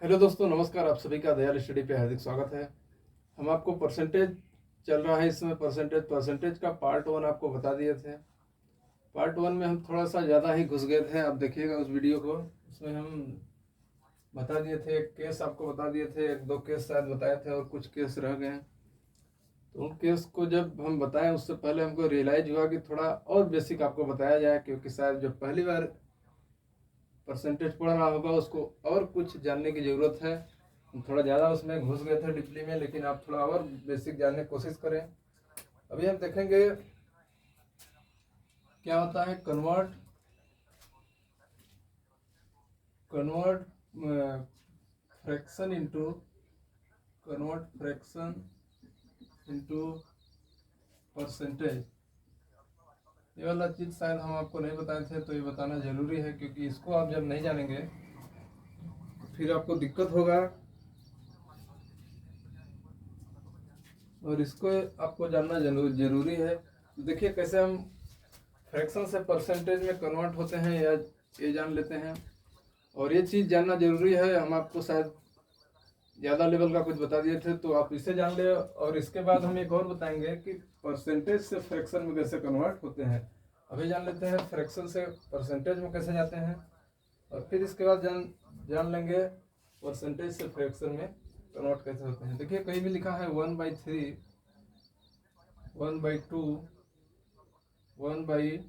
Hello दोस्तों, नमस्कार। आप सभी का दयाल स्टडी पे हार्दिक स्वागत है। हम आपको परसेंटेज चल रहा है इस समय, परसेंटेज का पार्ट 1 आपको बता दिए थे। पार्ट 1 में हम थोड़ा सा ज़्यादा ही घुस गए थे। आप देखिएगा उस वीडियो को, उसमें हम बता दिए थे, एक केस आपको बता दिए थे, एक दो केस शायद बताए थे और कुछ केस रह गए हैं। तो उन केस को जब हम बताएं उससे पहले हमको रियलाइज हुआ कि थोड़ा और बेसिक आपको बताया जाए, क्योंकि शायद जो पहली बार परसेंटेज पढ़ रहा होगा उसको और कुछ जानने की ज़रूरत है। थोड़ा ज़्यादा उसमें घुस गए थे डिपली में, लेकिन आप थोड़ा और बेसिक जानने की कोशिश करें। अभी हम देखेंगे क्या होता है कन्वर्ट फ्रैक्शन इनटू परसेंटेज। ये वाला चीज़ शायद हम आपको नहीं बताए थे, तो ये बताना ज़रूरी है, क्योंकि इसको आप जब नहीं जानेंगे तो फिर आपको दिक्कत होगा, और इसको आपको जानना जरूरी है। तो देखिए कैसे हम फ्रैक्शन से परसेंटेज में कन्वर्ट होते हैं, या ये जान लेते हैं। और ये चीज़ जानना जरूरी है। हम आपको शायद ज़्यादा लेवल का कुछ बता दिए थे, तो आप इसे जान ले। और इसके बाद हम एक और बताएंगे कि परसेंटेज से फ्रैक्शन में कैसे कन्वर्ट होते हैं। अभी जान लेते हैं फ्रैक्शन से परसेंटेज में कैसे जाते हैं, और फिर इसके बाद जान लेंगे परसेंटेज से फ्रैक्शन में कन्वर्ट कैसे होते हैं। देखिए कहीं भी लिखा है 1/3, 1/2, 1/5,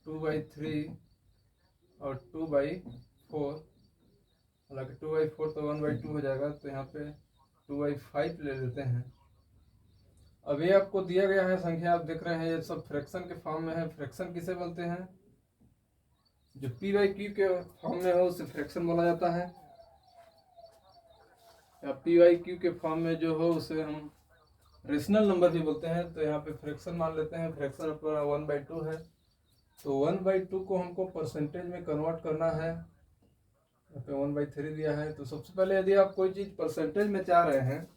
2/3 और 2/4। हालांकि 2/4 तो 1/2 हो जाएगा, तो यहाँ पे 2/5 ले लेते हैं। अब ये आपको दिया गया है संख्या, आप देख रहे हैं ये सब फ्रैक्शन के फॉर्म में है। फ्रैक्शन किसे बोलते हैं? जो p/q के फॉर्म में हो उसे फ्रैक्शन बोला जाता है, या p/q के फॉर्म में जो हो उसे हम रेशनल नंबर भी बोलते हैं। तो यहाँ पे फ्रैक्शन मान लेते हैं। फ्रैक्शन अपना 1/2 है, तो 1/2 को हमको परसेंटेज में कन्वर्ट करना है। यहाँ पे 1/3 दिया है। तो सबसे पहले यदि आप कोई चीज़ परसेंटेज में चाह रहे हैं,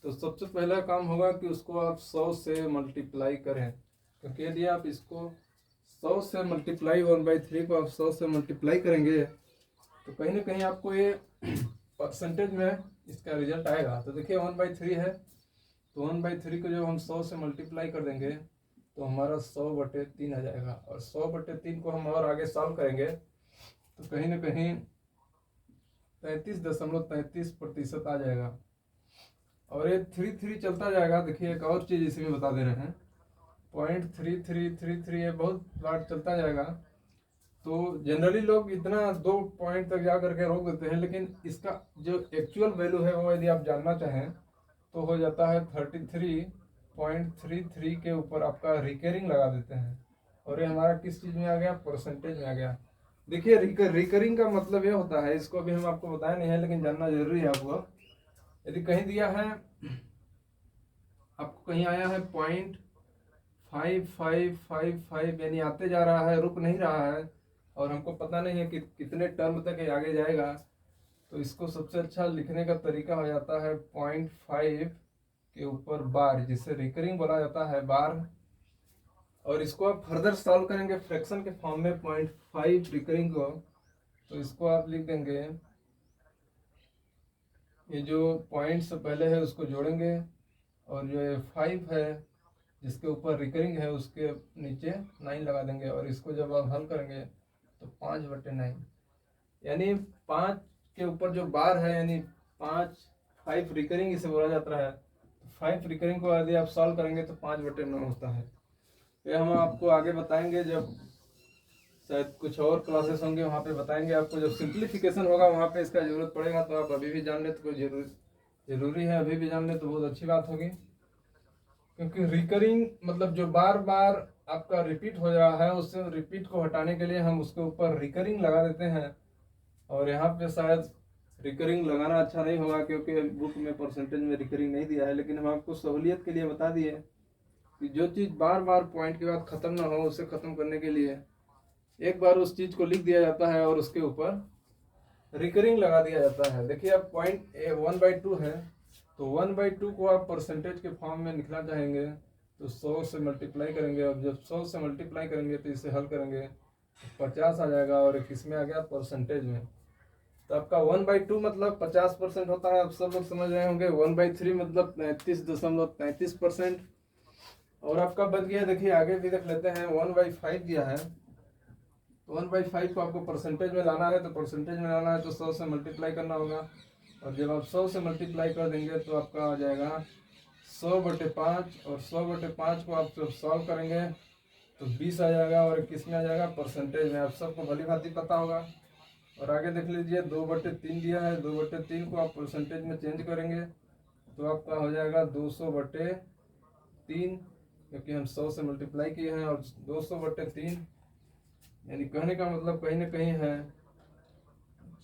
तो सबसे पहला काम होगा कि उसको आप 100 से मल्टीप्लाई करें। क्योंकि यदि आप इसको 100 से मल्टीप्लाई 1/3 को आप 100 से मल्टीप्लाई करेंगे, तो कहीं ना कहीं आपको ये परसेंटेज में इसका रिजल्ट आएगा। तो देखिए 1/3 है, तो 1/3 को जब हम 100 से मल्टीप्लाई कर देंगे तो हमारा 100/3 आ जाएगा। और 100/3 को हम और आगे सॉल्व करेंगे तो कहीं ना कहीं 33.33% आ जाएगा। और ये 3 चलता जाएगा। देखिए एक और चीज़ इसी में बता दे रहे हैं, 0.3333 ये बहुत बार चलता जाएगा। तो जनरली लोग इतना 2 पॉइंट तक जा करके रोक देते हैं, लेकिन इसका जो एक्चुअल वैल्यू है वो यदि आप जानना चाहें तो हो जाता है 33.33 के ऊपर आपका रिकरिंग लगा देते हैं। और ये हमारा किस चीज़ में आ गया? परसेंटेज में आ गया। देखिए रिकरिंग का मतलब ये होता है, इसको अभी हम आपको बताया नहीं है लेकिन जानना जरूरी है आपको। यदि कहीं दिया है, आपको कहीं आया है 0.5555, यानी आते जा रहा है, रुक नहीं रहा है, और हमको पता नहीं है कि कितने टर्म तक ये आगे जाएगा, तो इसको सबसे अच्छा लिखने का तरीका हो जाता है 0.5 के ऊपर बार, जिसे रिकरिंग बोला जाता है, बार। और इसको आप फर्दर सॉल्व करेंगे फ्रैक्शन के फॉर्म में 0.5 रिकरिंग को, तो इसको आप लिख देंगे, ये जो पॉइंट से पहले है उसको जोड़ेंगे, और जो ये 5 है जिसके ऊपर रिकरिंग है उसके नीचे 9 लगा देंगे। और इसको जब आप हल करेंगे तो 5/9, यानी 5 के ऊपर जो बार है, यानी 5 रिकरिंग इसे बोला जाता है। 5 रिकरिंग को यदि आप सॉल्व करेंगे तो 5/9 होता है। ये हम आपको आगे बताएंगे, जब शायद कुछ और क्लासेस होंगे वहाँ पे बताएंगे आपको। जब सिंप्लीफिकेशन होगा वहाँ पे इसका जरूरत पड़ेगा, तो आप अभी भी जान ले तो कोई जरूरी है, अभी भी जान ले तो बहुत अच्छी बात होगी। क्योंकि रिकरिंग मतलब जो बार बार आपका रिपीट हो रहा है, उससे रिपीट को हटाने के लिए हम उसके ऊपर रिकरिंग लगा देते हैं। और यहाँ पे शायद रिकरिंग लगाना अच्छा नहीं होगा, क्योंकि बुक में परसेंटेज में रिकरिंग नहीं दिया है, लेकिन हम आपको सहूलियत के लिए बता दिए कि जो चीज़ बार बार पॉइंट के बाद ख़त्म ना हो, उसे ख़त्म करने के लिए एक बार उस चीज़ को लिख दिया जाता है और उसके ऊपर रिकरिंग लगा दिया जाता है। देखिए अब पॉइंट 1/2 है, तो 1/2 को आप परसेंटेज के फॉर्म में लिखना चाहेंगे तो 100 से मल्टीप्लाई करेंगे। अब जब 100 से मल्टीप्लाई करेंगे तो इसे हल करेंगे 50 आ जाएगा, और ये किस में आ गया, परसेंटेज में। तो आपका 1/2 मतलब 50% होता है, आप सब लोग समझ रहे होंगे। 1/3 मतलब 33.33%। और आपका बच गया, देखिए आगे भी देख लेते हैं, 1/5 दिया है। तो 1/5 को आपको परसेंटेज में लाना है, तो परसेंटेज में लाना है तो 100 से मल्टीप्लाई करना होगा। और जब आप 100 से मल्टीप्लाई कर देंगे तो आपका आ जाएगा 100/5, और 100/5 को आप जब सॉल्व करेंगे तो 20 आ जाएगा, और किस में आ जाएगा, परसेंटेज में। आप सबको भली भांति पता होगा। और आगे देख लीजिए 2/3 दिया है, 2/3 को आप परसेंटेज में चेंज करेंगे तो आपका हो जाएगा 200/3, क्योंकि हम 100 से मल्टीप्लाई किए हैं। और 200/3 यानी कहने का मतलब कहीं ना कहीं है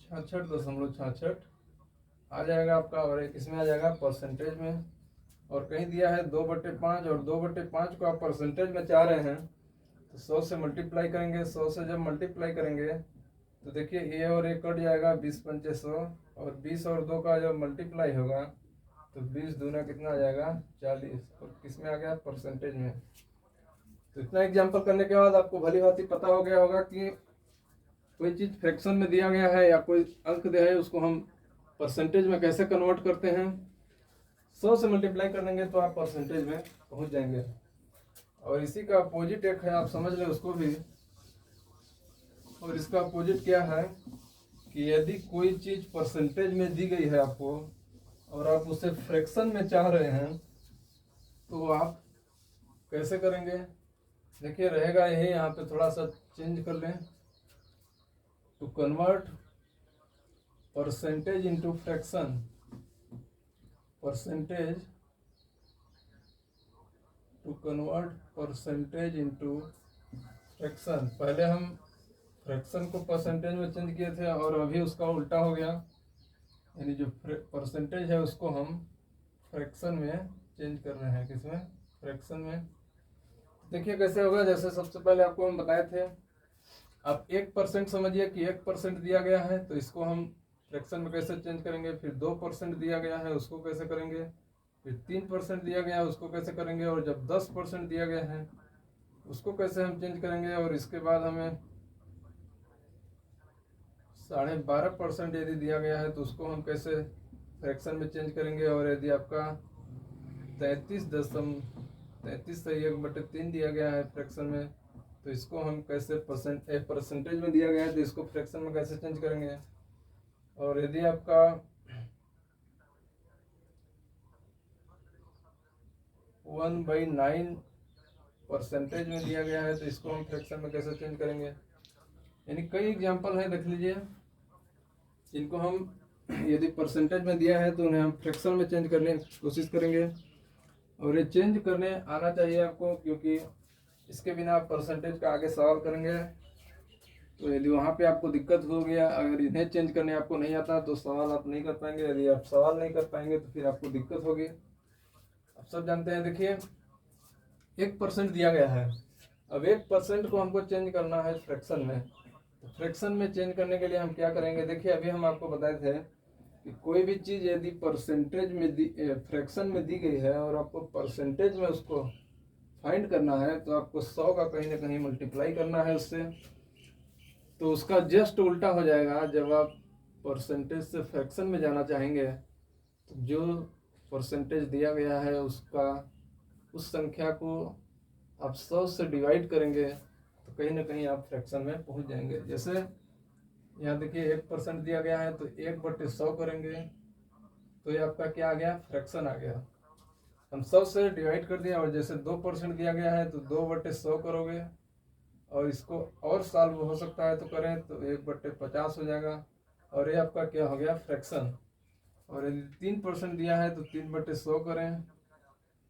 66.66 आ जाएगा आपका, और एक इसमें आ जाएगा परसेंटेज में। और कहीं दिया है 2/5, और 2/5 को आप परसेंटेज में चाह रहे हैं तो 100 से मल्टीप्लाई करेंगे। 100 से जब मल्टीप्लाई करेंगे तो देखिए ए और ए कट जाएगा, 20×5 100, और 20 और 2 का जब मल्टीप्लाई होगा तो 20 दूना कितना आ जाएगा, 40, और किस में आ गया, परसेंटेज में। तो इतना एग्जाम्पल करने के बाद आपको भली भांति पता हो गया होगा कि कोई चीज फ्रैक्शन में दिया गया है या कोई अंक दिया है, उसको हम परसेंटेज में कैसे कन्वर्ट करते हैं। 100 से मल्टीप्लाई कर देंगे तो आप परसेंटेज में पहुंच जाएंगे। और इसी का अपोजिट एक है, आप समझ लें उसको भी। और इसका अपोजिट क्या है कि यदि कोई चीज परसेंटेज में दी गई है आपको, और आप उसे फ्रैक्शन में चाह रहे हैं, तो आप कैसे करेंगे। देखिए रहेगा यही, यहाँ पे थोड़ा सा चेंज कर लें। To convert percentage into fraction, percentage to convert percentage into fraction. पहले हम फ्रैक्शन को परसेंटेज में चेंज किए थे, और अभी उसका उल्टा हो गया, यानी जो परसेंटेज है उसको हम फ्रैक्शन में चेंज कर रहे हैं। किसमें, फ्रैक्शन में। देखिए कैसे होगा, जैसे सबसे पहले आपको हम बताए थे, आप 1% समझिए कि 1% दिया गया है, तो इसको हम फ्रैक्शन में कैसे चेंज करेंगे। फिर 2% दिया गया है, उसको कैसे करेंगे। फिर 3% दिया गया है, उसको कैसे करेंगे। और जब 10% दिया गया है उसको कैसे हम चेंज करेंगे। और इसके बाद हमें 12.5% यदि दिया गया है तो उसको हम कैसे फ्रैक्शन में चेंज करेंगे। और यदि आपका 33 से 1/3 दिया गया है फ्रैक्शन में, तो इसको हम कैसे परसेंटेज में दिया गया है तो इसको फ्रैक्शन में कैसे चेंज करेंगे। और यदि आपका 1/9 परसेंटेज में दिया गया है तो इसको हम फ्रैक्शन में कैसे चेंज करेंगे। यानी कई एग्जाम्पल है, देख लीजिए, जिनको हम यदि परसेंटेज में दिया है तो उन्हें हम फ्रैक्शन में चेंज करने की कोशिश करेंगे। और ये चेंज करने आना चाहिए आपको, क्योंकि इसके बिना आप परसेंटेज का आगे सवाल करेंगे तो यदि वहाँ पे आपको दिक्कत हो गया, अगर इन्हें चेंज करने आपको नहीं आता तो सवाल आप नहीं कर पाएंगे। यदि आप सवाल नहीं कर पाएंगे तो फिर आपको दिक्कत होगी। आप सब जानते हैं, देखिए 1% दिया गया है, अब 1% को हमको चेंज करना है फ्रैक्शन में। तो फ्रैक्शन में चेंज करने के लिए हम क्या करेंगे। देखिए अभी हम आपको बताए थे कि कोई भी चीज़ यदि परसेंटेज में फ्रैक्शन में दी गई है और आपको परसेंटेज में उसको फाइंड करना है, तो आपको 100 का कहीं ना कहीं मल्टीप्लाई करना है उससे। तो उसका जस्ट उल्टा हो जाएगा, जब आप परसेंटेज से फ्रैक्शन में जाना चाहेंगे तो जो परसेंटेज दिया गया है उसका, उस संख्या को आप 100 से डिवाइड करेंगे तो कहीं ना कहीं आप फ्रैक्शन में पहुंच जाएंगे। जैसे यहाँ देखिए 1% दिया गया है तो 1/100 करेंगे तो ये आपका क्या आ गया, फ्रैक्शन आ गया। हम 100 से डिवाइड कर दिया। और जैसे 2% दिया गया है तो 2/100 करोगे, और इसको और सॉल्व हो सकता है तो करें तो 1/50 हो जाएगा, और ये आपका क्या हो गया, फ्रैक्शन। और यदि 3% दिया है तो 3/100 करें,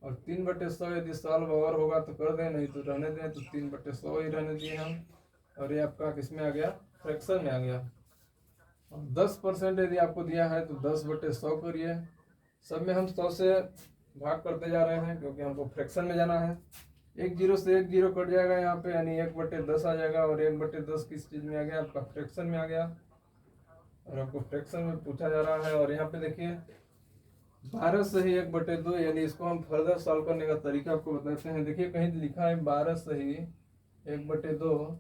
और 3/100 यदि सॉल्व और होगा तो कर दें, नहीं तो रहने दें। तो 3/100 ही रहने दिए हम, और ये आपका किस में आ गया, फ्रैक्शन में आ गया। और 10% यदि आपको दिया है तो 10/100 करिए। सब में हम 100 से भाग करते जा रहे हैं क्योंकि हमको फ्रैक्शन में जाना है। 1 0 से 1 0 कट जाएगा यहाँ पे, यानी 1/10 आ जाएगा। और 1/10 किस चीज़ में आ गया, आपका फ्रैक्शन में आ गया, और आपको फ्रैक्शन में पूछा जा रहा है। और यहाँ पे देखिए 12 से ही 1/2, यानी इसको हम फर्दर सॉल्व करने का तरीका आपको बताते हैं। देखिए कहीं लिखा है 12 से ही 1/2,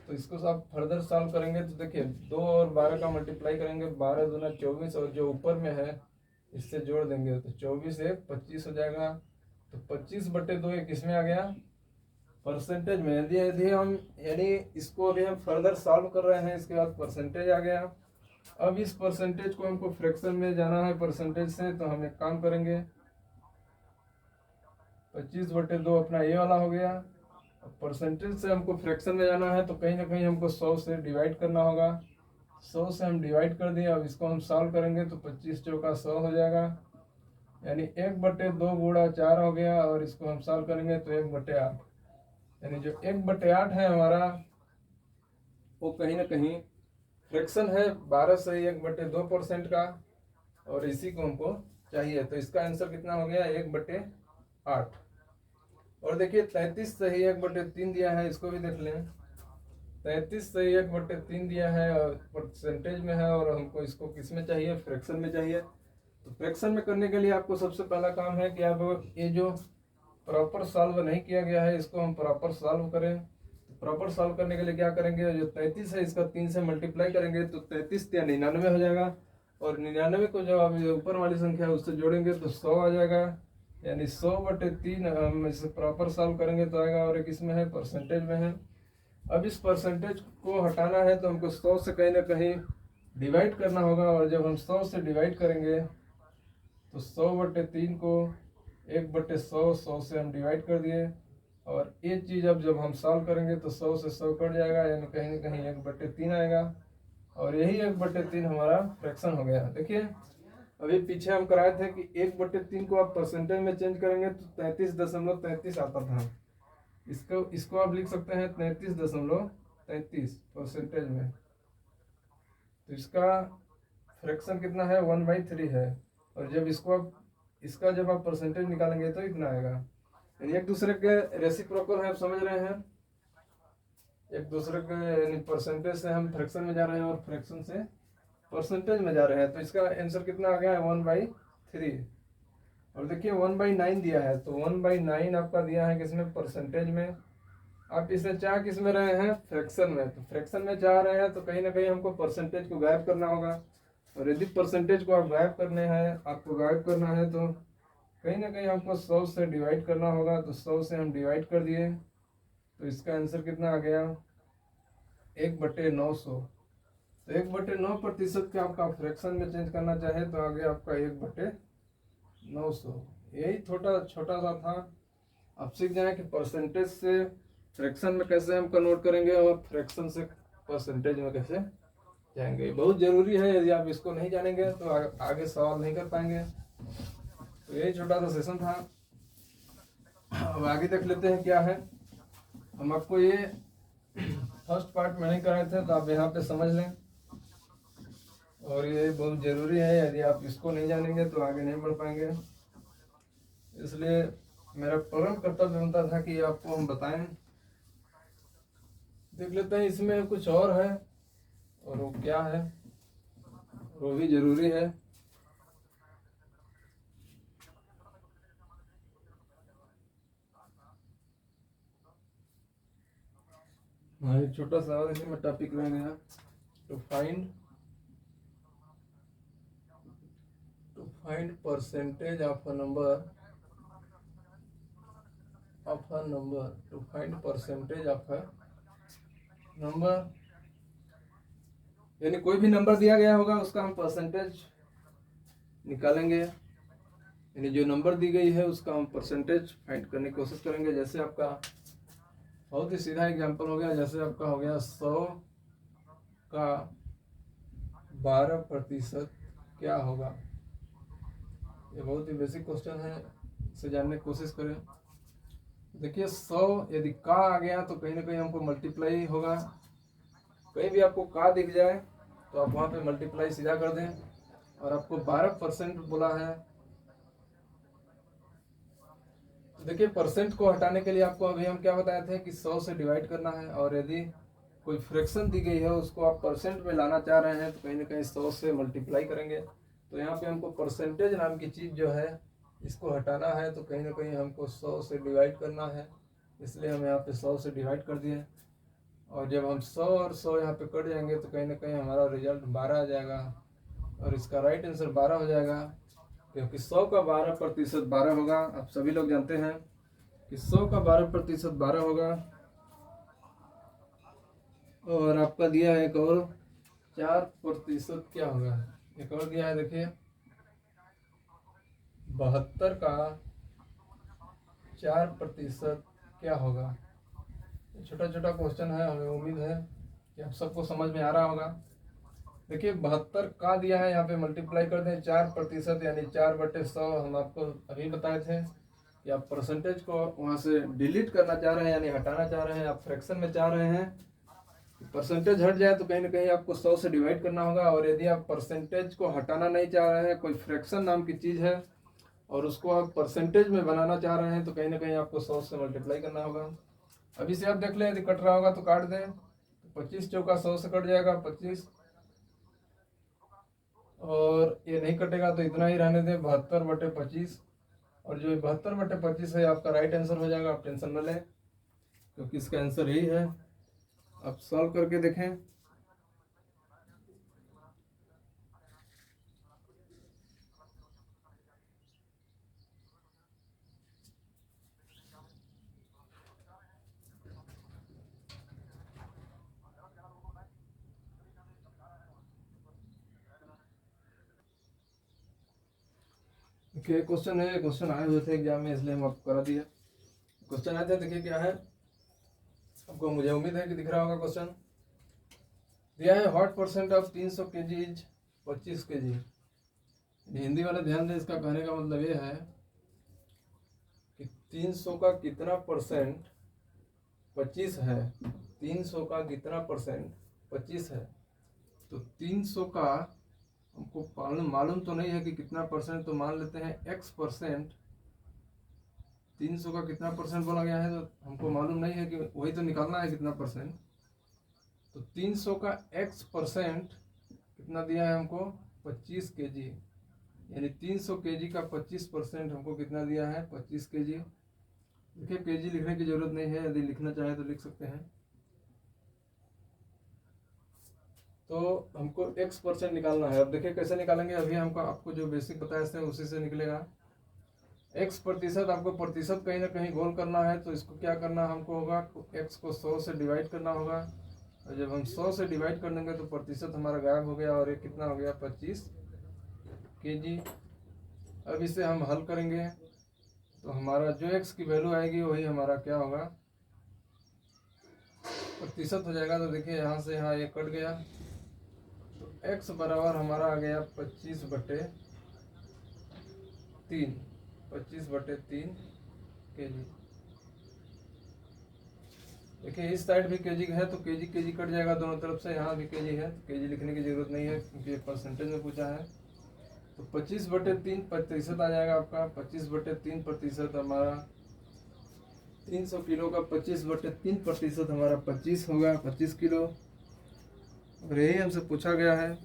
तो तो इसको आप फर्दर सॉल्व करेंगे तो देखिए 2 और 12 का मल्टीप्लाई करेंगे, 12 दूना 24 और जो ऊपर में है इससे जोड़ देंगे तो 24 एक 25 हो जाएगा। तो 25/2 ये किस में आ गया, परसेंटेज में। यदि यदि हम यानी इसको अभी हम फर्दर सॉल्व कर रहे हैं, इसके बाद परसेंटेज आ गया। अब इस परसेंटेज को हमको फ्रैक्शन में जाना है परसेंटेज से, तो हम एक काम करेंगे 25/2 अपना ये वाला हो गया। परसेंटेज से हमको फ्रैक्शन में जाना है तो कहीं ना कहीं हमको 100 से डिवाइड करना होगा। 100 से हम डिवाइड कर दिए। अब इसको हम सॉल्व करेंगे तो 25 चौका 100 हो जाएगा, यानी 1/2 गुणा 4 हो गया। और इसको हम सॉल्व करेंगे तो 1/8, यानी जो 1/8 है हमारा वो कहीं ना कहीं फ्रैक्शन है 12 से 1/2% का, और इसी को हमको चाहिए। तो इसका आंसर कितना हो गया, 1/8। और देखिए 33 से ही 1/3 दिया है, इसको भी देख लें। 33 से 1/3 दिया है और परसेंटेज में है, और हमको इसको किस में चाहिए, फ्रैक्शन में चाहिए। तो फ्रैक्शन में करने के लिए आपको सबसे पहला काम है कि आप ये जो प्रॉपर सॉल्व नहीं किया गया है इसको हम प्रॉपर सॉल्व करें। प्रॉपर सॉल्व करने के लिए क्या करेंगे, जो 33 है इसका 3 से मल्टीप्लाई करेंगे तो 33 या 99 हो जाएगा। और 99 को जब आप ऊपर वाली संख्या उससे जोड़ेंगे तो 100 आ जाएगा, यानी 100/3 हम इसे प्रॉपर सॉल्व करेंगे तो आएगा। और एक इसमें है परसेंटेज में है। अब इस परसेंटेज को हटाना है तो हमको 100 से कहीं ना कहीं डिवाइड करना होगा। और जब हम 100 से डिवाइड करेंगे तो 100/3 को 1/100, 100 से हम डिवाइड कर दिए। और ये चीज़ अब जब हम सॉल्व करेंगे तो 100 से 100 कट जाएगा, यानी कहीं ना कहीं 1/3 आएगा। और यही 1/3 हमारा फ्रैक्शन हो गया। देखिए अभी पीछे हम कराए थे कि 1/3 को आप परसेंटेज में चेंज करेंगे तो 33.33 आता था। इसको आप लिख सकते हैं 33.33 परसेंटेज में। तो इसका फ्रैक्शन कितना है, 1/3 है। और जब इसका जब आप परसेंटेज निकालेंगे तो इतना आएगा। एक दूसरे के रेसिप्रोकल है, आप समझ रहे हैं। एक दूसरे के परसेंटेज से हम फ्रैक्शन में जा रहे हैं और फ्रैक्शन से परसेंटेज में जा रहे हैं। तो इसका आंसर कितना आ गया है, 1/3। और देखिए 1/9 दिया है, तो 1/9 आपका दिया है किसमें, परसेंटेज में। आप इसे चाह किस में रहे हैं, फ्रैक्शन में। तो फ्रैक्शन में चाह रहे हैं तो कहीं ना कहीं हमको परसेंटेज को गायब करना होगा। और यदि परसेंटेज को आप गायब करना है तो कहीं ना कहीं हमको 100 से डिवाइड करना होगा। तो 100 से हम डिवाइड कर दिए तो इसका आंसर कितना आ गया, 1/900। तो 1/9% का आपका फ्रैक्शन में चेंज करना चाहे तो आ गया आपका 1/900। यही छोटा सा था। आप सीख जाए कि परसेंटेज से फ्रैक्शन में कैसे हम कन्वर्ट करेंगे और फ्रैक्शन से परसेंटेज में कैसे जाएंगे। बहुत जरूरी है, यदि आप इसको नहीं जानेंगे तो आगे सवाल नहीं कर पाएंगे। तो यही छोटा सा सेशन था। अब आगे देख लेते हैं क्या है। हम आपको ये फर्स्ट पार्ट में नहीं कराए थे तो आप यहाँ पे समझ लें, और ये बहुत ज़रूरी है। यदि आप इसको नहीं जानेंगे तो आगे नहीं बढ़ पाएंगे। इसलिए मेरा परम कर्तव्य बनता था कि आपको हम बताएं। देख लेते हैं इसमें कुछ और है, और वो क्या है वो भी ज़रूरी है। हाँ, एक छोटा सा और इसमें टॉपिक रह गया, to find percentage of a number to find percentage of a number. यानी कोई भी नंबर दिया गया होगा उसका हम परसेंटेज निकालेंगे। यानी जो नंबर दी गई है उसका हम परसेंटेज फाइंड करने की कोशिश करेंगे। जैसे आपका बहुत ही सीधा एग्जांपल हो गया, जैसे आपका हो गया 100 का 12% क्या होगा। ये बहुत ही बेसिक क्वेश्चन है, इसे जानने की कोशिश करें। देखिए 100 यदि का आ गया तो कहीं ना कहीं हमको मल्टीप्लाई होगा। कहीं भी आपको का दिख जाए तो आप वहाँ पे मल्टीप्लाई सीधा कर दें। और आपको 12% बोला है, तो देखिए परसेंट को हटाने के लिए आपको अभी हम क्या बताए थे कि 100 से डिवाइड करना है। और यदि कोई फ्रैक्शन दी गई है उसको आप परसेंट में लाना चाह रहे हैं तो कहीं ना कहीं 100 से मल्टीप्लाई करेंगे। तो यहाँ पे हमको परसेंटेज नाम की चीज़ जो है इसको हटाना है, तो कहीं ना कहीं हमको 100 से डिवाइड करना है। इसलिए हम यहाँ पे 100 से डिवाइड कर दिए। और जब हम 100 और 100 यहाँ पे कट जाएंगे तो कहीं ना कहीं हमारा रिजल्ट 12 आ जाएगा और इसका राइट आंसर 12 हो जाएगा, क्योंकि 100 का 12% 12 होगा। आप सभी लोग जानते हैं कि 100 का 12% 12 होगा। और आपका दिया है एक और 4% क्या होगा, एक और दिया है देखिए 72 का 4% क्या होगा। छोटा छोटा क्वेश्चन है, हमें उम्मीद है कि आप सबको समझ में आ रहा होगा। देखिए 72 का दिया है, यहाँ पे मल्टीप्लाई कर दें 4% यानी 4/100। हम आपको अभी बताए थे कि आप परसेंटेज को वहाँ से डिलीट करना चाह रहे हैं यानी हटाना चाह रहे हैं, आप फ्रैक्शन में चाह रहे हैं परसेंटेज हट जाए तो कहीं ना कहीं आपको 100 से डिवाइड करना होगा। और यदि आप परसेंटेज को हटाना नहीं चाह रहे हैं, कोई फ्रैक्शन नाम की चीज़ है और उसको आप परसेंटेज में बनाना चाह रहे हैं, तो कहीं ना कहीं आपको 100 से मल्टीप्लाई करना होगा। अभी से आप देख लें, यदि कट रहा होगा तो काट दें। 25 चौका 100 से कट जाएगा 25, और ये नहीं कटेगा तो इतना ही रहने दें 72/25। और जो 72/25 है आपका राइट आंसर हो जाएगा, आप टेंशन न लें क्योंकि इसका आंसर यही है। आप सॉल्व करके देखें। देखिए क्वेश्चन है, क्वेश्चन आए हुए थे एग्जाम में इसलिए हम आपको करा दिया। क्वेश्चन आए थे, देखिए क्या है आपको, मुझे उम्मीद है कि दिख रहा होगा। क्वेश्चन दिया है what percent of 300 kg is 25 kg। Hindi वाले ध्यान दें, इसका कहने का मतलब ये है कि 300 का कितना परसेंट 25 है। 300 का कितना परसेंट 25 है, तो 300 का हमको मालूम तो नहीं है कि कितना परसेंट, तो मान लेते हैं x%। 300 का कितना परसेंट बोला गया है तो हमको मालूम नहीं है कि वही तो निकालना है कितना परसेंट। तो 300 का x% कितना दिया है हमको 25 kg, यानी 300 kg का 25% हमको कितना दिया है 25 kg। देखिए kg लिखने की जरूरत नहीं है, यदि लिखना चाहे तो लिख सकते हैं। तो हमको x% निकालना है। अब देखिए कैसे निकालेंगे, अभी हमको आपको जो बेसिक बताया थे उसी से निकलेगा। x% आपको प्रतिशत कहीं ना कहीं गोल करना है, तो इसको क्या करना हमको होगा, x को 100 से डिवाइड करना होगा। और जब हम 100 से डिवाइड कर देंगे तो प्रतिशत हमारा गायब हो गया और ये कितना हो गया 25 kg। अब इसे हम हल करेंगे तो हमारा जो x की वैल्यू आएगी वही हमारा क्या होगा प्रतिशत हो जाएगा। तो देखिए यहाँ से यहाँ ये कट गया, तो x बराबर हमारा आ गया 25/3 25/3 kg। देखिए इस साइड भी kg है तो kg कट जाएगा दोनों तरफ से, यहाँ भी kg है तो kg लिखने की जरूरत नहीं है क्योंकि परसेंटेज में पूछा है। तो 25/3 प्रतिशत आ जाएगा आपका। 25/3% हमारा 300 किलो का 25/3% हमारा 25 होगा, 25 किलो। और यही हमसे पूछा गया है।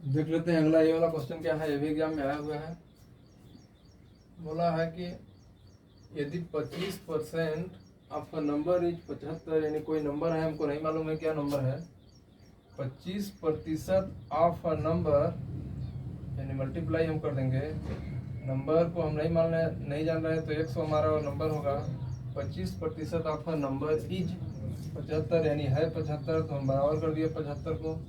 देख लेते हैं अगला ये वाला क्वेश्चन क्या है, ये भी एग्जाम में आया हुआ है। बोला है कि यदि 25% आपका नंबर इज 75, यानी कोई नंबर है, हमको नहीं मालूम है क्या नंबर है। 25% ऑफ अ नंबर, यानी मल्टीप्लाई हम कर देंगे। नंबर को हम नहीं जान रहे हैं तो 100 हमारा नंबर होगा। 25% ऑफ अ नंबर इज 75, यानी है 75, तो हम बराबर कर दिए 75 को।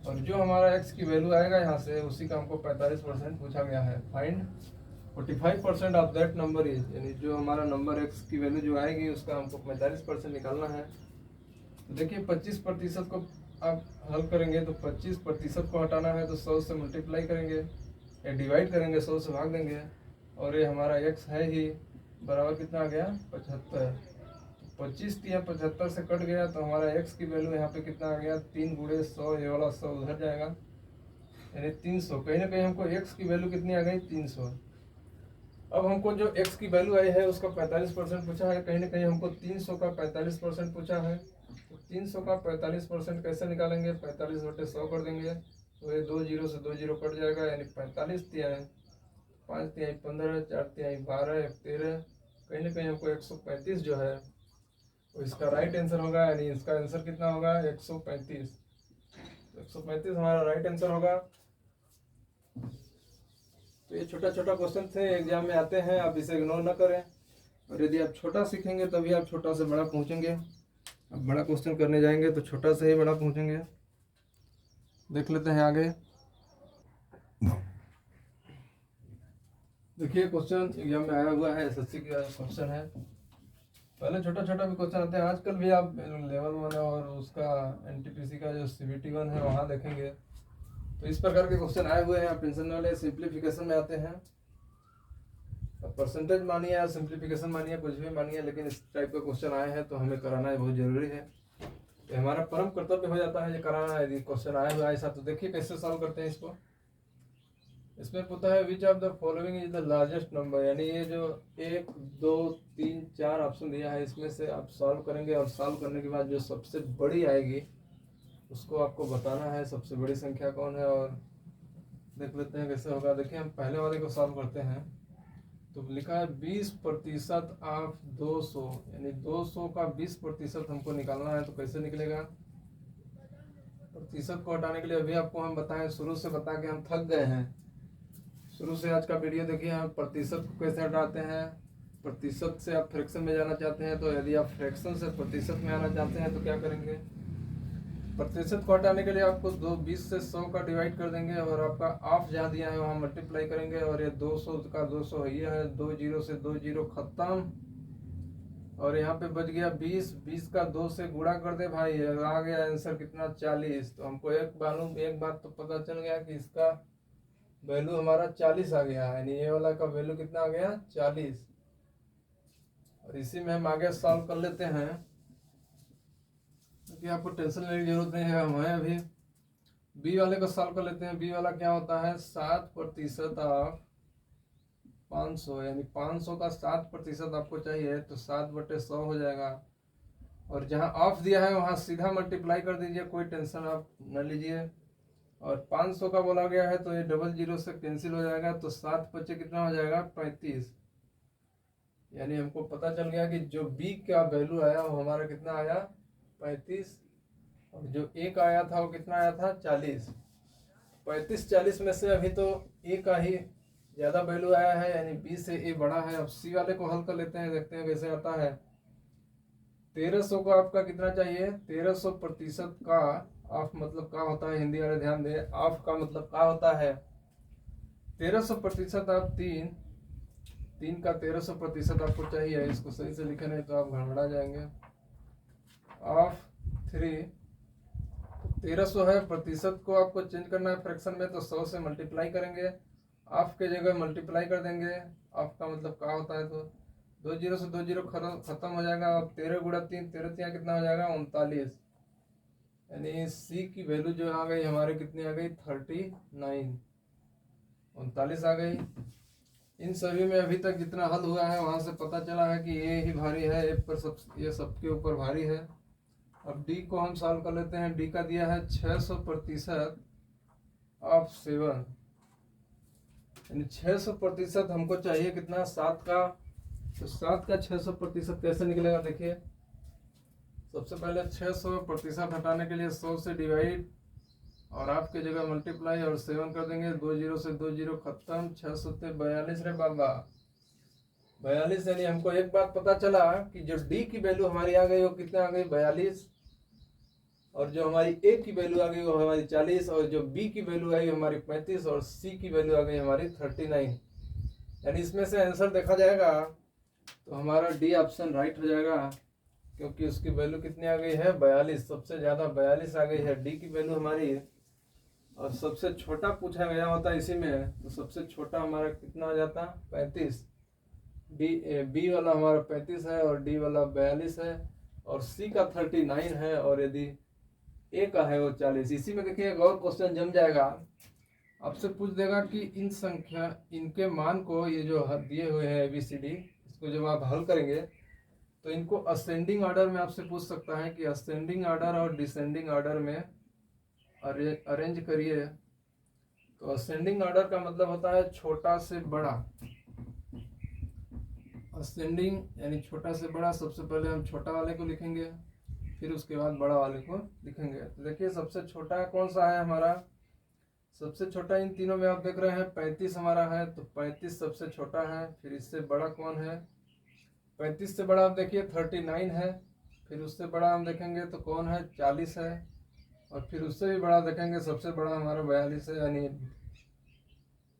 और जो हमारा x की वैल्यू आएगा यहाँ से उसी का हमको 45% पूछा गया है। Find 45% of that number is, यानी जो हमारा नंबर x की वैल्यू जो आएगी उसका हमको 45% निकालना है। तो देखिए 25% को आप हल करेंगे तो 25% को हटाना है तो 100 से मल्टीप्लाई करेंगे या डिवाइड करेंगे, 100 से भाग देंगे। और ये हमारा x है ही बराबर कितना आ गया 75। 25 या 75 से कट गया तो हमारा x की वैल्यू यहाँ पे कितना आ गया 3 × 100, ये वाला 100 उधर जाएगा, यानी 300। कहीं ना कहीं हमको x की वैल्यू कितनी आ गई 300। अब हमको जो x की वैल्यू आई है उसका 45% पूछा है, कहीं ना कहीं हमको 300 का 45% पूछा है। तो 300 का 45% कैसे निकालेंगे, 45/100 कर देंगे। तो ये 2 जीरो से 2 जीरो कट जाएगा, यानी 45 तिहाई, 5 तिहाई 15, 4 तिहाई 12, 1 13, कहीं ना कहीं हमको 135 जो है तो इसका राइट आंसर होगा। यानी इसका आंसर कितना होगा? 135। 135 हमारा राइट आंसर होगा। तो ये छोटा छोटा क्वेश्चन थे, एग्जाम में आते हैं, आप इसे इग्नोर ना करें। और यदि आप छोटा सीखेंगे तभी आप छोटा से बड़ा पहुंचेंगे। अब बड़ा क्वेश्चन करने जाएंगे तो छोटा से ही बड़ा पहुंचेंगे। देख लेते हैं आगे। देखिए क्वेश्चन एग्जाम में आया हुआ है, एसएससी का क्वेश्चन है। पहले छोटा छोटा भी क्वेश्चन आते हैं, आजकल भी आप लेवल 1 और उसका एनटीपीसी का जो CBT 1 है वहाँ देखेंगे तो इस प्रकार के क्वेश्चन आए हुए हैं। आप टेंशन वाले, सिंप्लीफिकेशन में आते हैं। अब परसेंटेज मानिए या सिंप्लीफिकेशन मानिए, कुछ भी मानिए, लेकिन इस टाइप का क्वेश्चन आए हैं तो हमें कराना बहुत जरूरी है। तो हमारा परम कर्तव्य हो जाता है ये कराना है। यदि क्वेश्चन आए हुए ऐसा तो देखिए कैसे सॉल्व करते हैं इसको। इसमें पूछा है which of the following is the largest number, यानी ये जो 1 2 3 4 ऑप्शन दिया है इसमें से आप सॉल्व करेंगे और सॉल्व करने के बाद जो सबसे बड़ी आएगी उसको आपको बताना है सबसे बड़ी संख्या कौन है। और देख लेते हैं कैसे होगा। देखिए हम पहले वाले को सॉल्व करते हैं। तो लिखा है 20% ऑफ 200, यानी 200 का 20% हमको निकालना है। तो कैसे निकलेगा? प्रतिशत को हटाने के लिए अभी आपको हम बताएं, शुरू से बता के हम थक गए हैं। शुरू से आज का वीडियो देखिए, हम प्रतिशत को कैसे हटाते हैं। प्रतिशत से आप फ्रैक्शन में जाना चाहते हैं, तो यदि आप फ्रैक्शन से प्रतिशत में आना चाहते हैं तो क्या करेंगे? प्रतिशत को हटाने के लिए आपको 20 से 100 का डिवाइड कर देंगे और आपका ऑफ जहाँ दिया है वहाँ मल्टीप्लाई करेंगे। और ये 200 का 200 है, ये है 2 जीरो से 2 जीरो खत्म। और यहाँ पे बच गया 20, 20 का 2 से गुणा कर दे भाई, आ गया आंसर कितना? 40। तो हमको एक बात तो पता चल गया कि इसका वैल्यू हमारा 40 आ गया, यानी ये वाला का वैल्यू कितना आ गया? 40। और इसी में हम आगे सॉल्व कर लेते हैं क्योंकि आपको टेंशन लेने की जरूरत नहीं है, हम हैं अभी। बी वाले को सॉल्व कर लेते हैं। बी वाला क्या होता है? 7% ऑफ 500, यानी 500 का 7% आपको चाहिए तो 7/100 हो जाएगा। और जहाँ ऑफ दिया है वहाँ सीधा मल्टीप्लाई कर दीजिए, कोई टेंशन आप न लीजिए। और 500 का बोला गया है तो ये डबल जीरो से कैंसिल हो जाएगा, तो 7 बचे कितना हो जाएगा? 35। यानी हमको पता चल गया कि जो बी का वैल्यू आया वो हमारा कितना आया? 35। और जो ए का आया था वो कितना आया था? 40। 35-40 में से अभी तो ए का ही ज़्यादा वैल्यू आया है, यानी बी से ए बड़ा है। अब सी वाले को हल कर लेते हैं, देखते हैं कैसे आता है। 1300 को आपका कितना चाहिए? 1300% का ऑफ मतलब का होता है, हिंदी वाले ध्यान दें, ऑफ का मतलब का होता है 1300% आप 3 का 1300% आपको चाहिए। इसको सही से लिखे नहीं तो आप गड़बड़ा जाएंगे। ऑफ 3 1300 है, प्रतिशत को आपको चेंज करना है फ्रैक्शन में, तो 100 से मल्टीप्लाई करेंगे, ऑफ के जगह मल्टीप्लाई कर देंगे। ऑफ का मतलब का होता है, तो 2 जीरो से 2 जीरो खत्म हो जाएगा। अब 13 गुणा 3, 13 कितना हो जाएगा? 39। यानी सी की वैल्यू जो आ गई हमारे कितनी आ गई? 39, 39 आ गई। इन सभी में अभी तक जितना हल हुआ है वहां से पता चला है कि ये ही भारी है, ये सबके ऊपर भारी है। अब डी को हम सॉल्व कर लेते हैं। डी का दिया है 600% ऑफ 7, यानी 600% हमको चाहिए कितना? 7 का। तो 7 का 600% कैसे निकलेगा? देखिए सबसे पहले 600% हटाने के लिए 100 से डिवाइड और आपके जगह मल्टीप्लाई और 7 कर देंगे। 2 जीरो से 2 जीरो खत्म। 600 42 रे बाबा, 42। यानी हमको एक बात पता चला कि जो डी की वैल्यू हमारी आ गई वो कितना आ गई? 42। और जो हमारी ए की वैल्यू आ गई वो हमारी 40, और जो बी की वैल्यू आई हमारी 35, और सी की वैल्यू आ गई हमारी 39। यानी इसमें से आंसर देखा जाएगा तो हमारा डी ऑप्शन राइट हो जाएगा, क्योंकि उसकी वैल्यू कितनी आ गई है? 42। सबसे ज़्यादा 42 आ गई है डी की वैल्यू हमारी। और सबसे छोटा पूछा गया होता इसी में, तो सबसे छोटा हमारा कितना आ जाता? 35। बी वाला हमारा 35 है और डी वाला 42 है और सी का 39 है और यदि ए का है वो 40। इसी में देखिए एक और क्वेश्चन जम जाएगा, आपसे पूछ देगा कि इनके मान को, ये जो दिए हुए हैं ABCD, इसको जब आप हल करेंगे तो इनको असेंडिंग ऑर्डर में आपसे पूछ सकता है कि असेंडिंग ऑर्डर और डिसेंडिंग ऑर्डर में अरेंज करिए तो असेंडिंग ऑर्डर का मतलब होता है छोटा से बड़ा। असेंडिंग यानी छोटा से बड़ा। सबसे पहले हम छोटा वाले को लिखेंगे, फिर उसके बाद बड़ा वाले को लिखेंगे। तो देखिए सबसे छोटा कौन सा है हमारा, सबसे छोटा इन तीनों में आप देख रहे हैं 35 हमारा है, तो 35 सबसे छोटा है। फिर इससे बड़ा कौन है, 35 से बड़ा आप देखिए 39 है। फिर उससे बड़ा हम देखेंगे तो कौन है, 40 है। और फिर उससे भी बड़ा देखेंगे, सबसे बड़ा हमारा 42 है, यानी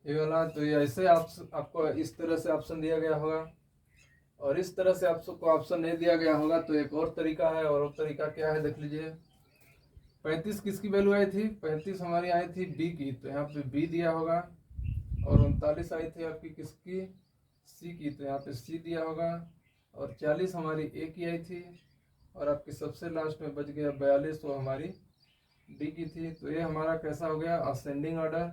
ये वाला। तो ये ऐसे आपको इस तरह से ऑप्शन दिया गया होगा, और इस तरह से आपको ऑप्शन नहीं दिया गया होगा तो एक और तरीका है। और वो तरीका क्या है देख लीजिए। 35 किसकी वैल्यू आई थी, 35 हमारी आई थी बी की, तो यहाँ पे बी दिया होगा। और 39 आई थी आपकी किसकी, सी की, तो यहाँ पे सी दिया होगा। और 40 हमारी ए की आई थी, और आपकी सबसे लास्ट में बच गया 42, वो हमारी डी की थी। तो ये हमारा कैसा हो गया, असेंडिंग ऑर्डर।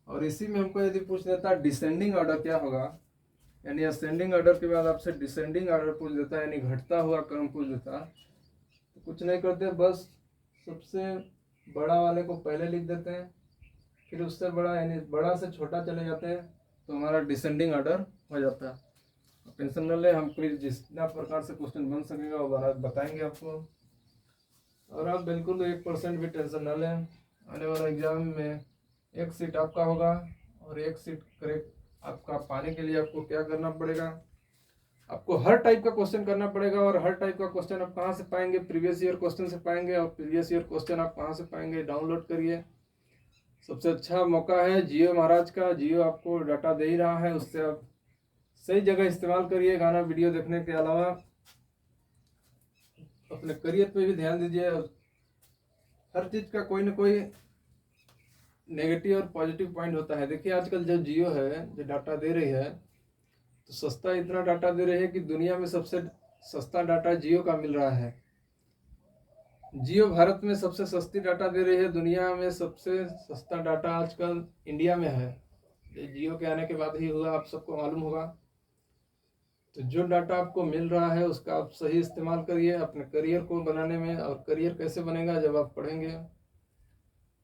और इसी में हमको यदि पूछ देता डिसेंडिंग ऑर्डर क्या होगा, यानी असेंडिंग ऑर्डर के बाद आपसे डिसेंडिंग ऑर्डर पूछ देता, यानी घटता हुआ क्रम पूछ देता, तो कुछ नहीं करते, बस सबसे बड़ा वाले को पहले लिख देते हैं, फिर उससे बड़ा यानी बड़ा से छोटा चले जाते हैं, तो हमारा डिसेंडिंग ऑर्डर हो जाता है। टेंशन न ले, हम कोई जितना प्रकार से क्वेश्चन बन सकेगा वो बताएंगे आपको। और आप बिल्कुल 1% भी टेंशन न लें, आने वाला एग्जाम में एक सीट आपका होगा, और एक सीट करेक्ट आपका पाने के लिए आपको क्या करना पड़ेगा, आपको हर टाइप का क्वेश्चन करना पड़ेगा। और हर टाइप का क्वेश्चन आप कहाँ से पाएंगे, प्रीवियस ईयर क्वेश्चन से पाएंगे। और प्रीवियस ईयर क्वेश्चन आप कहाँ से पाएंगे, डाउनलोड करिए। सबसे अच्छा मौका है जियो महाराज का, जियो आपको डाटा दे ही रहा है, उससे आप सही जगह इस्तेमाल करिए। गाना वीडियो देखने के अलावा अपने करियर पे भी ध्यान दीजिए। हर चीज़ का कोई ना कोई नेगेटिव और पॉजिटिव पॉइंट होता है। देखिए आजकल जो जियो है जो डाटा दे रही है, तो सस्ता इतना डाटा दे रही है कि दुनिया में सबसे सस्ता डाटा जियो का मिल रहा है। जियो भारत में सबसे सस्ती डाटा दे रही है, दुनिया में सबसे सस्ता डाटा आजकल इंडिया में है। ये जियो के आने के बाद ही हुआ, आप सबको मालूम होगा। तो जो डाटा आपको मिल रहा है उसका आप सही इस्तेमाल करिए अपने करियर को बनाने में। और करियर कैसे बनेगा, जब आप पढ़ेंगे।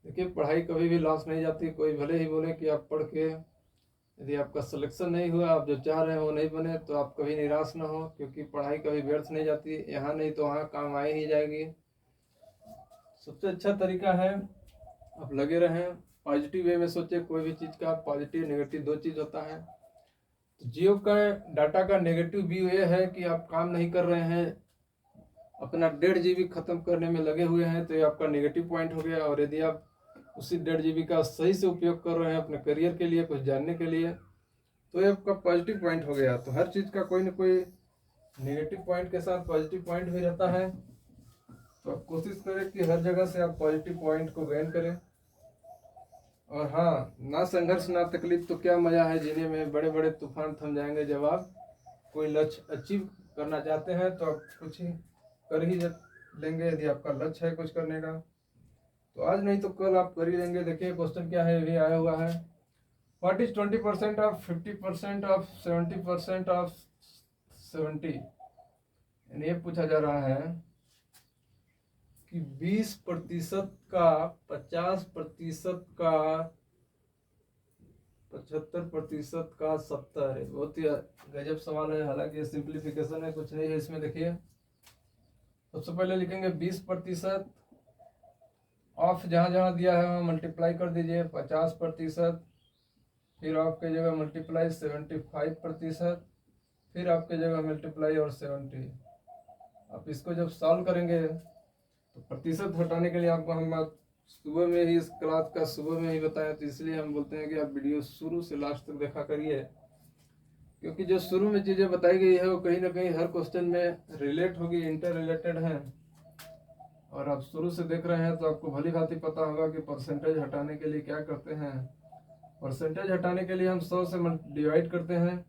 देखिए पढ़ाई कभी भी लॉस नहीं जाती। कोई भले ही बोले कि आप पढ़ के यदि आपका सिलेक्शन नहीं हुआ, आप जो चाह रहे हैं वो नहीं बने, तो आप कभी निराश ना हो, क्योंकि पढ़ाई कभी व्यर्थ नहीं जाती। यहाँ नहीं तो वहाँ काम आ ही जाएगी। सबसे अच्छा तरीका है आप लगे रहें, पॉजिटिव वे में सोचे। कोई भी चीज़ का पॉजिटिव नेगेटिव दो चीज़ होता है। तो जियो का डाटा का नेगेटिव व्यू ये है कि आप काम नहीं कर रहे हैं, अपना 1.5 GB खत्म करने में लगे हुए हैं, तो ये आपका नेगेटिव पॉइंट हो गया। और यदि आप उसी 1.5 GB का सही से उपयोग कर रहे हैं अपने करियर के लिए, कुछ जानने के लिए, तो ये आपका पॉजिटिव पॉइंट हो गया। तो हर चीज़ का कोई ना कोई नेगेटिव पॉइंट के साथ पॉजिटिव पॉइंट भी रहता है। तो आप कोशिश करें कि हर जगह से आप पॉजिटिव पॉइंट को गेन करें। और हाँ, ना संघर्ष ना तकलीफ तो क्या मजा है जीने में। बड़े बड़े तूफान थम जाएंगे जब आप कोई लक्ष्य अचीव करना चाहते हैं, तो आप कुछ ही कर ही लेंगे। यदि आपका लक्ष्य है कुछ करने का, तो आज नहीं तो कल आप कर ही लेंगे। देखिए क्वेश्चन क्या है, ये आया हुआ है, what is 20% of 50% of 70% of 70। यानी ये पूछा जा रहा है कि 20% का 50% का 75% का 70। बहुत ही गजब सवाल है, हालांकि सिंप्लीफिकेशन है, कुछ नहीं है इसमें। देखिए सबसे पहले लिखेंगे 20% ऑफ, जहाँ जहाँ दिया है वहाँ मल्टीप्लाई कर दीजिए 50%, फिर आपके जगह मल्टीप्लाई 75%, फिर आपके जगह मल्टीप्लाई और 70। आप इसको जब सॉल्व करेंगे तो प्रतिशत हटाने के लिए आपको हम सुबह में ही इस क्लास का सुबह में ही बताया, तो इसलिए हम बोलते हैं कि आप वीडियो शुरू से लास्ट तक देखा करिए, क्योंकि जो शुरू में चीज़ें बताई गई है वो कहीं ना कहीं हर क्वेश्चन में रिलेट होगी, इंटर रिलेटेड है। और आप शुरू से देख रहे हैं तो आपको भली भांति पता होगा कि परसेंटेज हटाने के लिए क्या करते हैं। परसेंटेज हटाने के लिए हम 100 से डिवाइड करते हैं,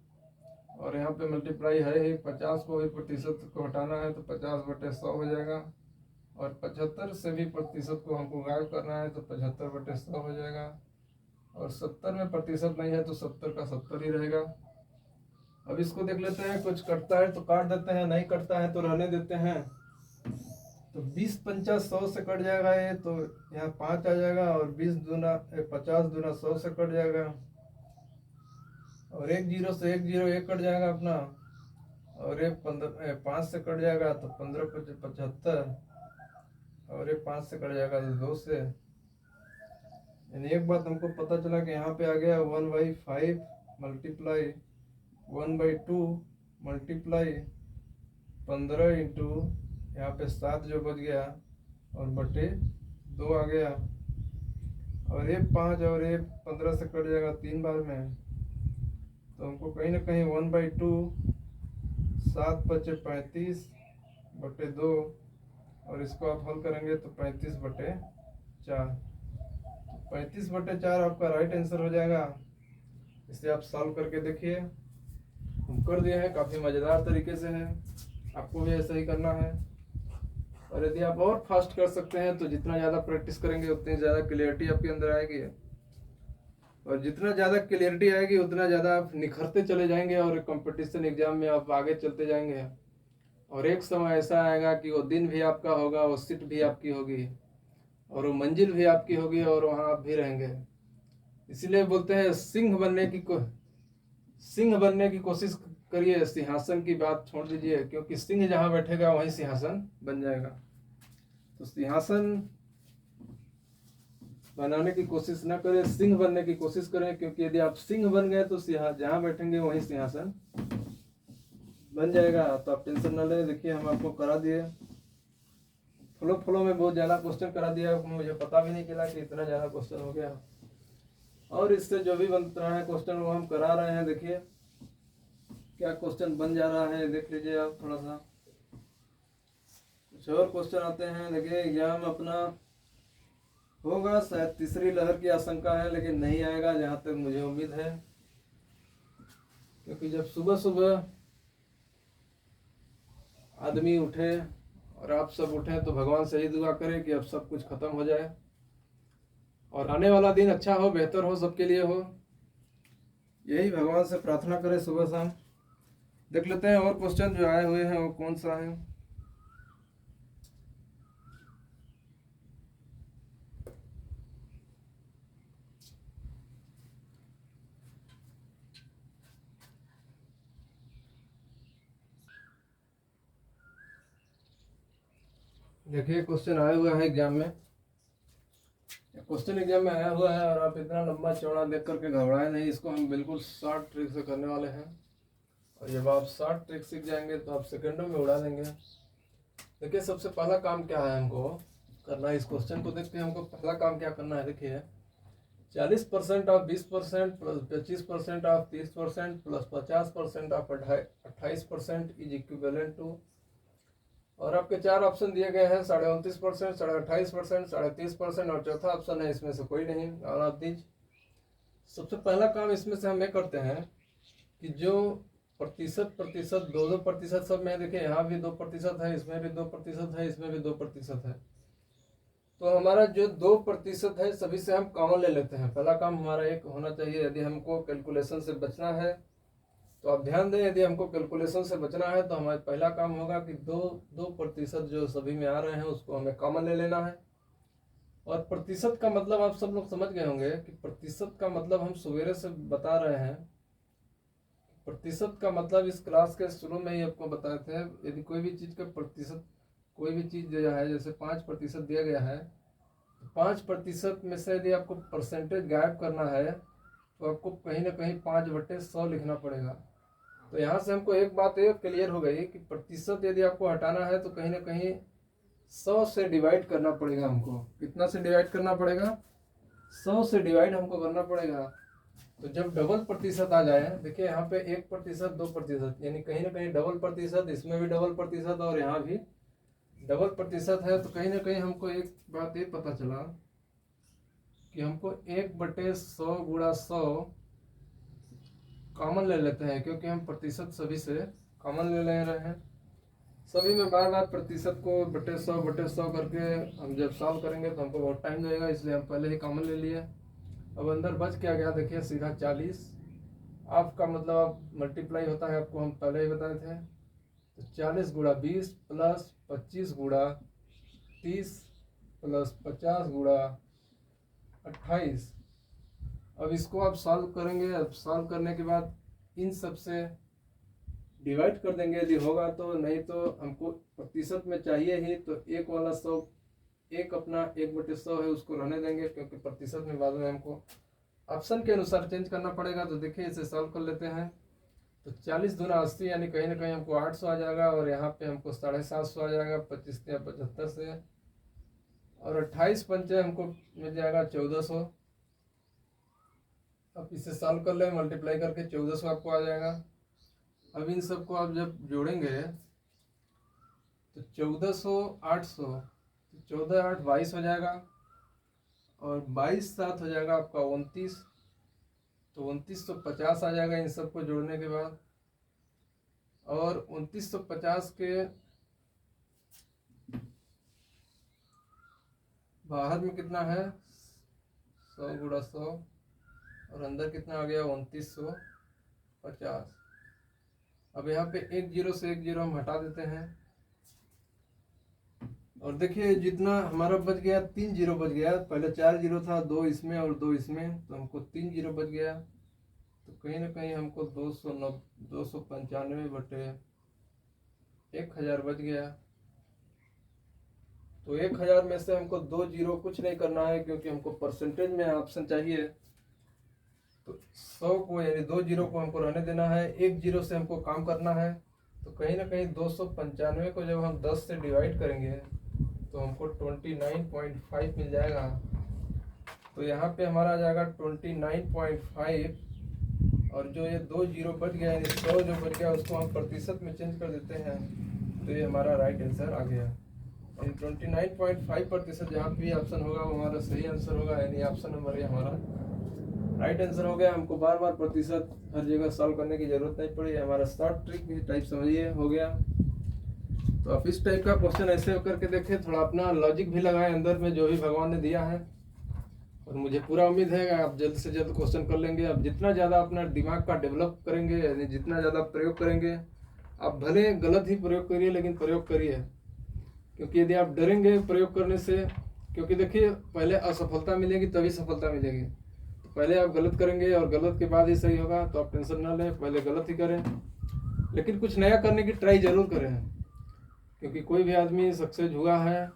और यहाँ पे मल्टीप्लाई है ही। 50 को भी प्रतिशत को हटाना है तो 50/100 हो जाएगा, और 75 से भी प्रतिशत को हमको गायब करना है तो 75/100 हो जाएगा। और 70 में प्रतिशत नहीं है तो 70 का 70 ही रहेगा। अब इसको देख लेते हैं, कुछ कटता है तो काट देते हैं, नहीं कटता है तो रहने देते हैं। तो 20 पंचा 100 से कट जाएगा ये, तो यहाँ 5 आ जाएगा, और 50 दूना 100 से कट जाएगा, और 1 जीरो से 1 जीरो 1 कट जाएगा अपना, और ये 5 से कट जाएगा तो 15 पचे 75, और ये 5 से कट जाएगा तो 2 से। यानी एक बात हमको पता चला कि यहाँ पे आ गया 1/5 मल्टीप्लाई 1/2 मल्टीप्लाई 15 इंटू यहाँ पे 7 जो बच गया, और बटे 2 आ गया, और ये 5 और ये 15 से कट जाएगा 3 बार में, तो हमको कहीं ना कहीं 1/2 7 बचे 35 बटे 2, और इसको आप हल करेंगे तो 35/4, 35/4 आपका राइट आंसर हो जाएगा। इसे आप सॉल्व करके देखिए। हम कर दिए हैं, काफ़ी मज़ेदार तरीके से है, आपको भी ऐसा ही करना है। और यदि आप और फास्ट कर सकते हैं तो जितना ज़्यादा प्रैक्टिस करेंगे उतनी ज़्यादा क्लियरिटी आपके अंदर आएगी, और जितना ज़्यादा क्लियरिटी आएगी उतना ज़्यादा आप निखरते चले जाएंगे, और कंपटीशन एग्जाम में आप आगे चलते जाएंगे। और एक समय ऐसा आएगा कि वो दिन भी आपका होगा, वो सीट भी आपकी होगी, और वो मंजिल भी आपकी होगी, और वहाँ आप भी रहेंगे। इसीलिए बोलते हैं सिंह बनने की कोशिश करिए, सिंहासन की बात छोड़ दीजिए, क्योंकि सिंह जहाँ बैठेगा वहीं सिंहासन बन जाएगा। तो सिंहासन बनाने की कोशिश ना करें, सिंह बनने की कोशिश करें, क्योंकि यदि आप सिंह बन गए तो जहाँ बैठेंगे वहीं सिंहासन बन जाएगा। तो आप टेंशन ना लें। देखिए हम आपको करा दिए, फ्लो में बहुत ज़्यादा क्वेश्चन करा दिया, मुझे पता भी नहीं चला कि इतना ज़्यादा क्वेश्चन हो गया। और इससे जो भी बन रहा है क्वेश्चन वो हम करा रहे हैं। देखिए क्या क्वेश्चन बन जा रहा है, देख लीजिए आप थोड़ा सा। कुछ और क्वेश्चन आते हैं। देखिए एग्जाम अपना होगा, शायद तीसरी लहर की आशंका है, लेकिन नहीं आएगा जहाँ तक मुझे उम्मीद है, क्योंकि जब सुबह सुबह आदमी उठे और आप सब उठे तो भगवान से ही दुआ करें कि अब सब कुछ खत्म हो जाए, और आने वाला दिन अच्छा हो, बेहतर हो, सबके लिए हो, यही भगवान से प्रार्थना करें सुबह शाम। देख लेते हैं और क्वेश्चन जो आए हुए हैं वो कौन सा है। देखिए क्वेश्चन आया हुआ है एग्जाम में, आया हुआ है, और आप इतना लंबा चौड़ा देख करके घबराए नहीं। इसको हम बिल्कुल शॉर्ट ट्रिक से करने वाले हैं, और जब आप शॉर्ट ट्रिक सीख जाएंगे तो आप सेकंडों में उड़ा देंगे। देखिए सबसे पहला काम क्या है हमको करना है, इस क्वेश्चन को देखते हैं हमको पहला काम क्या करना है। देखिए 40% of 20% plus 25% of 30% plus 50% of 28% is equivalent to, और आपके 4 ऑप्शन दिए गए हैं, 29.5%, 28%, 30.5%, और चौथा ऑप्शन है इसमें से कोई नहीं, और आप दीजिए। सबसे पहला काम इसमें से हम ये करते हैं कि जो प्रतिशत 2% सब में, देखिए यहाँ भी 2% है, इसमें भी 2% है, इसमें भी 2% है, तो हमारा जो 2% है सभी से हम कॉमन ले लेते हैं। पहला काम हमारा एक होना चाहिए, यदि हमको कैलकुलेशन से बचना है तो आप ध्यान दें, यदि हमको कैलकुलेशन से बचना है तो हमारा पहला काम होगा कि 2% जो सभी में आ रहे हैं उसको हमें कॉमन ले लेना है। और प्रतिशत का मतलब आप सब लोग समझ गए होंगे कि प्रतिशत का मतलब हम सवेरे से बता रहे हैं। प्रतिशत का मतलब इस क्लास के शुरू में ही आपको बताए थे, यदि कोई भी चीज़ का प्रतिशत, कोई भी चीज़ जो है, जैसे 5% दिया गया है, 5% में से यदि आपको परसेंटेज गायब करना है तो आपको कहीं ना कहीं 5/100 लिखना पड़ेगा। तो यहाँ से हमको एक बात ये क्लियर हो गई कि प्रतिशत यदि आपको हटाना है तो कहीं ना कहीं 100 से डिवाइड करना पड़ेगा हमको। कितना से डिवाइड करना पड़ेगा? 100 से डिवाइड हमको करना पड़ेगा। तो जब डबल प्रतिशत आ जाए, देखिए यहाँ पे 1%, 2%, यानी कहीं ना कहीं डबल प्रतिशत, इसमें भी डबल प्रतिशत और यहाँ भी डबल प्रतिशत है, तो कहीं ना कहीं हमको एक बात ये पता चला कि हमको 1/100 गुणा 100 कॉमन ले लेते हैं, क्योंकि हम प्रतिशत सभी से कॉमन ले ले रहे हैं। सभी में बार बार प्रतिशत को बटे 100 करके हम जब सॉल्व करेंगे तो हमको बहुत टाइम लगेगा, इसलिए हम पहले ही कॉमन ले लिए। अब अंदर बच क्या गया, देखिए सीधा 40। ऑफ का मतलब आप मल्टीप्लाई होता है, आपको हम पहले ही बताए थे। तो 40 गुणा 20 प्लस 25 गुणा 30 प्लस 50 गुणा 28। अब इसको आप सॉल्व करेंगे। अब सॉल्व करने के बाद इन सब से डिवाइड कर देंगे यदि होगा तो, नहीं तो हमको प्रतिशत में चाहिए ही, तो एक वाला 100, एक अपना 1/100 है उसको रहने देंगे, क्योंकि प्रतिशत में बाद में हमको ऑप्शन के अनुसार चेंज करना पड़ेगा। तो देखिए इसे सॉल्व कर लेते हैं। तो 40 दूना 80, यानी कहीं ना कहीं हमको 800 आ जाएगा, और यहाँ पे हमको 750 आ जाएगा 25 या 75 से, और 28 पंचे हमको मिल जाएगा 1400। अब इसे सॉल्व कर ले, मल्टीप्लाई करके 1400 आपको आ जाएगा। अब इन सबको आप जब जोड़ेंगे तो 1400 800, 14 8 22 हो जाएगा, और 22 7 हो जाएगा आपका 29। तो 2950 आ जाएगा इन सबको जोड़ने के बाद। और 2950 के बाहर में कितना है 100 गुणा 100, और अंदर कितना आ गया 2950। अब यहाँ पे एक जीरो से एक जीरो हम हटा देते हैं, और देखिए जितना हमारा बच गया 3 जीरो बच गया। पहले 4 जीरो था, 2 इसमें और 2 इसमें, तो हमको 3 जीरो बच गया। तो कहीं ना कहीं हमको 295 बटे 1000 बच गया। तो 1000 में से हमको 2 जीरो कुछ नहीं करना है, क्योंकि हमको परसेंटेज में ऑप्शन चाहिए। तो 100 को यानी 2 जीरो को हमको रहने देना है, 1 जीरो से हमको काम करना है। तो कहीं ना कहीं 295 को जब हम 10 से डिवाइड करेंगे तो हमको 29.5 मिल जाएगा। तो यहाँ पे हमारा आ जाएगा 29.5, और जो ये 2 जीरो बच गया यानी 100 जो बच गया उसको हम प्रतिशत में चेंज कर देते हैं, तो ये हमारा राइट आंसर आ गया। यानी 29.5% जहाँ भी ऑप्शन होगा वो हमारा सही आंसर होगा, यानी ऑप्शन नंबर ये हमारा राइट आंसर हो गया। हमको बार बार प्रतिशत हर जगह सॉल्व करने की जरूरत नहीं पड़ी। हमारा शॉर्ट ट्रिक भी टाइप समझिए हो गया। तो आप इस टाइप का क्वेश्चन ऐसे करके देखें, थोड़ा अपना लॉजिक भी लगाएं अंदर में जो भी भगवान ने दिया है, और मुझे पूरा उम्मीद है कि आप जल्द से जल्द क्वेश्चन कर लेंगे। अब जितना ज़्यादा अपना दिमाग का डेवलप करेंगे, यानी जितना ज़्यादा प्रयोग करेंगे, आप भले गलत ही प्रयोग करिए लेकिन प्रयोग करिए, क्योंकि यदि आप डरेंगे प्रयोग करने से, क्योंकि देखिए पहले असफलता मिलेगी तभी सफलता मिलेगी। तो पहले आप गलत करेंगे और गलत के बाद ही सही होगा, तो आप टेंशन ना लें, पहले गलत ही करें, लेकिन कुछ नया करने की ट्राई जरूर करें, क्योंकि कोई भी आदमी सक्सेस हुआ है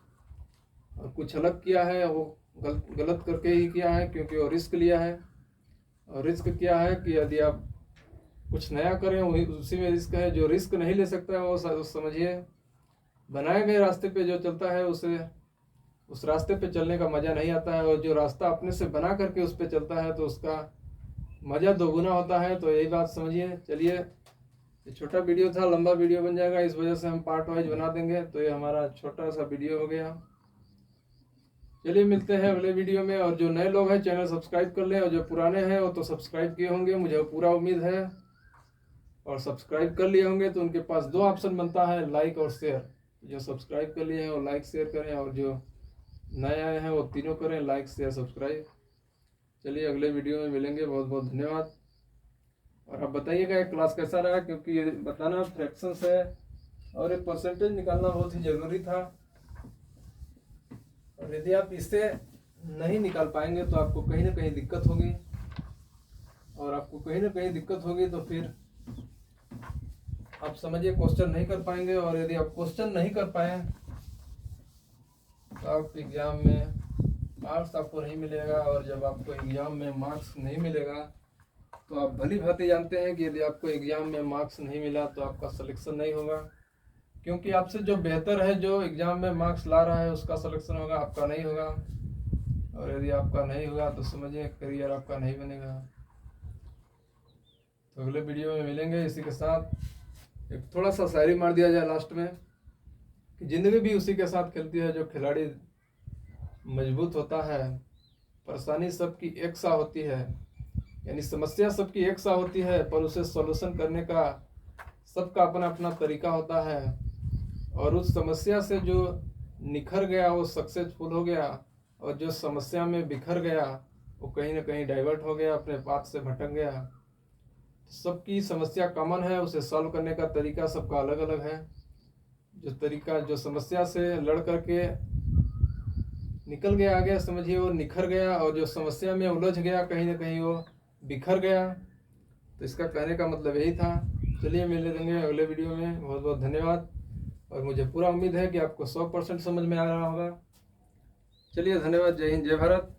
और कुछ अलग किया है, वो गलत करके ही किया है, क्योंकि वो रिस्क लिया है। और रिस्क क्या है कि यदि आप कुछ नया करें वही उसी में रिस्क है। जो रिस्क नहीं ले सकता है वो समझिए बनाए गए रास्ते पे जो चलता है उसे उस रास्ते पे चलने का मज़ा नहीं आता है, और जो रास्ता अपने से बना करके उस पर चलता है तो उसका मज़ा दोगुना होता है। तो यही बात समझिए। चलिए, ये छोटा वीडियो था, लंबा वीडियो बन जाएगा, इस वजह से हम पार्ट वाइज बना देंगे। तो ये हमारा छोटा सा वीडियो हो गया। चलिए मिलते हैं अगले वीडियो में। और जो नए लोग हैं चैनल सब्सक्राइब कर लें, और जो पुराने हैं वो तो सब्सक्राइब किए होंगे, मुझे पूरा उम्मीद है, और सब्सक्राइब कर लिए होंगे तो उनके पास 2 ऑप्शन बनता है, लाइक और शेयर। जो सब्सक्राइब कर लिए हैं वो लाइक शेयर करें, और जो नए आए हैं वो तीनों करें, लाइक शेयर सब्सक्राइब। चलिए अगले वीडियो में मिलेंगे। बहुत बहुत धन्यवाद। और आप बताइएगा ये क्लास कैसा रहा, क्योंकि ये बताना फ्रैक्शंस है और एक परसेंटेज निकालना बहुत ही ज़रूरी था। और यदि आप इससे नहीं निकाल पाएंगे तो आपको कहीं ना कहीं दिक्कत होगी, और आपको कहीं ना कहीं दिक्कत होगी तो फिर आप समझिए क्वेश्चन नहीं कर पाएंगे। और यदि आप क्वेश्चन नहीं कर पाए तो आप एग्जाम में मार्क्स आपको नहीं मिलेगा, और जब आपको एग्जाम में मार्क्स नहीं मिलेगा तो आप भली भांति जानते हैं कि यदि आपको एग्जाम में मार्क्स नहीं मिला तो आपका सिलेक्शन नहीं होगा, क्योंकि आपसे जो बेहतर है जो एग्जाम में मार्क्स ला रहा है उसका सिलेक्शन होगा, आपका नहीं होगा। और यदि आपका नहीं हुआ तो समझिए करियर आपका नहीं बनेगा। तो अगले वीडियो में मिलेंगे। इसी के साथ एक थोड़ा सा शायरी मार दिया जाए लास्ट में कि जिंदगी भी उसी के साथ खेलती है जो खिलाड़ी मजबूत होता है। परेशानी सबकी एक सा होती है, यानी समस्या सबकी एक सा होती है, पर उसे सॉल्यूशन करने का सबका अपना अपना तरीका होता है। और उस समस्या से जो निखर गया वो सक्सेसफुल हो गया, और जो समस्या में बिखर गया वो कहीं ना कहीं डाइवर्ट हो गया, अपने पाथ से भटक गया। सबकी समस्या कॉमन है, उसे सॉल्व करने का तरीका सबका अलग अलग है। जो तरीका जो समस्या से लड़ करके निकल गया आगे, समझिए वो निखर गया, और जो समस्या में उलझ गया कहीं ना कहीं वो बिखर गया। तो इसका कहने का मतलब यही था। चलिए मिल लेंगे अगले वीडियो में। बहुत बहुत धन्यवाद, और मुझे पूरा उम्मीद है कि आपको 100% समझ में आ रहा होगा। चलिए धन्यवाद। जय हिंद, जय भारत।